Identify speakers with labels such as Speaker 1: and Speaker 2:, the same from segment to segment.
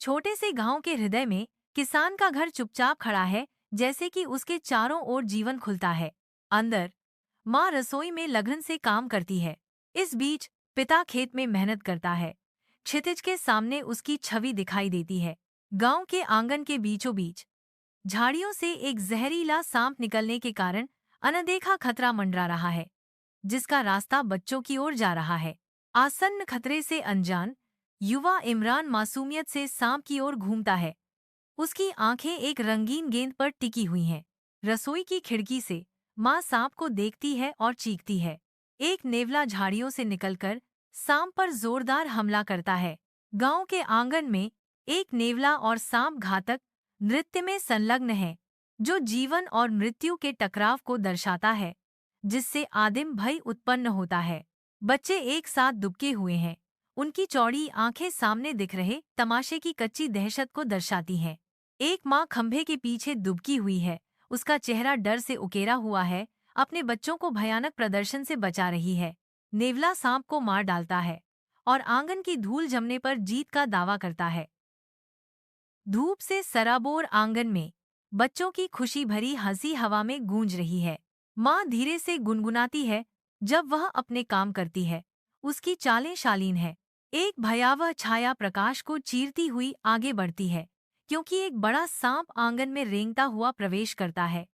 Speaker 1: छोटे से गांव के हृदय में किसान का घर चुपचाप खड़ा है, जैसे कि उसके चारों ओर जीवन खुलता है। अंदर माँ रसोई में लगन से काम करती है। इस बीच पिता खेत में मेहनत करता है। क्षितिज के सामने उसकी छवि दिखाई देती है। गांव के आंगन के बीचों बीच झाड़ियों से एक जहरीला सांप निकलने के कारण अनदेखा खतरा मंडरा रहा है, जिसका रास्ता बच्चों की ओर जा रहा है। आसन्न खतरे से अनजान युवा इमरान मासूमियत से सांप की ओर घूमता है। उसकी आंखें एक रंगीन गेंद पर टिकी हुई हैं। रसोई की खिड़की से माँ सांप को देखती है और चीखती है। एक नेवला झाड़ियों से निकलकर सांप पर जोरदार हमला करता है। गांव के आंगन में एक नेवला और सांप घातक नृत्य में संलग्न है, जो जीवन और मृत्यु के टकराव को दर्शाता है, जिससे आदिम भय उत्पन्न होता है। बच्चे एक साथ दुबके हुए हैं। उनकी चौड़ी आंखें सामने दिख रहे तमाशे की कच्ची दहशत को दर्शाती हैं। एक माँ खंभे के पीछे दुबकी हुई है। उसका चेहरा डर से उकेरा हुआ है, अपने बच्चों को भयानक प्रदर्शन से बचा रही है। नेवला सांप को मार डालता है और आंगन की धूल जमने पर जीत का दावा करता है। धूप से सराबोर आंगन में बच्चों की खुशी भरी हंसी हवा में गूंज रही है। माँ धीरे से गुनगुनाती है जब वह अपने काम करती है। उसकी चालें शालीन है। एक भयावह छाया प्रकाश को चीरती हुई आगे बढ़ती है, क्योंकि एक बड़ा सांप आंगन में रेंगता हुआ प्रवेश करता है।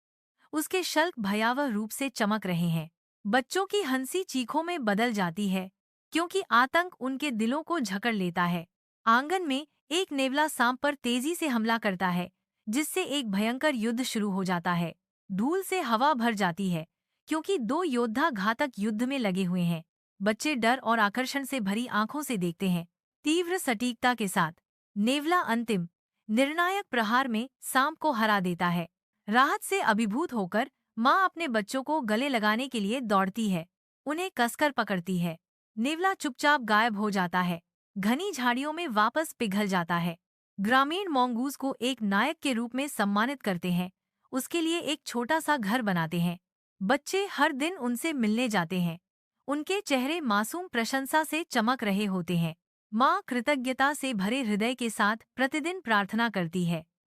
Speaker 1: उसके शल्क भयावह रूप से चमक रहे हैं। बच्चों की हंसी चीखों में बदल जाती है, क्योंकि आतंक उनके दिलों को जकड़ लेता है। आंगन में एक नेवला सांप पर तेजी से हमला करता है, जिससे एक भयंकर युद्ध शुरू हो जाता है। धूल से हवा भर जाती है, क्योंकि दो योद्धा घातक युद्ध में लगे हुए हैं। बच्चे डर और आकर्षण से भरी आंखों से देखते हैं। तीव्र सटीकता के साथ नेवला अंतिम निर्णायक प्रहार में सांप को हरा देता है। राहत से अभिभूत होकर माँ अपने बच्चों को गले लगाने के लिए दौड़ती है, उन्हें कसकर पकड़ती है। नेवला चुपचाप गायब हो जाता है, घनी झाड़ियों में वापस पिघल जाता है। ग्रामीण मोंगूज को एक नायक के रूप में सम्मानित करते हैं, उसके लिए एक छोटा सा घर बनाते हैं। बच्चे हर दिन उनसे मिलने जाते हैं। उनके चेहरे मासूम प्रशंसा से चमक रहे होते हैं। माँ कृतज्ञता से भरे हृदय के साथ प्रतिदिन प्रार्थना करती है,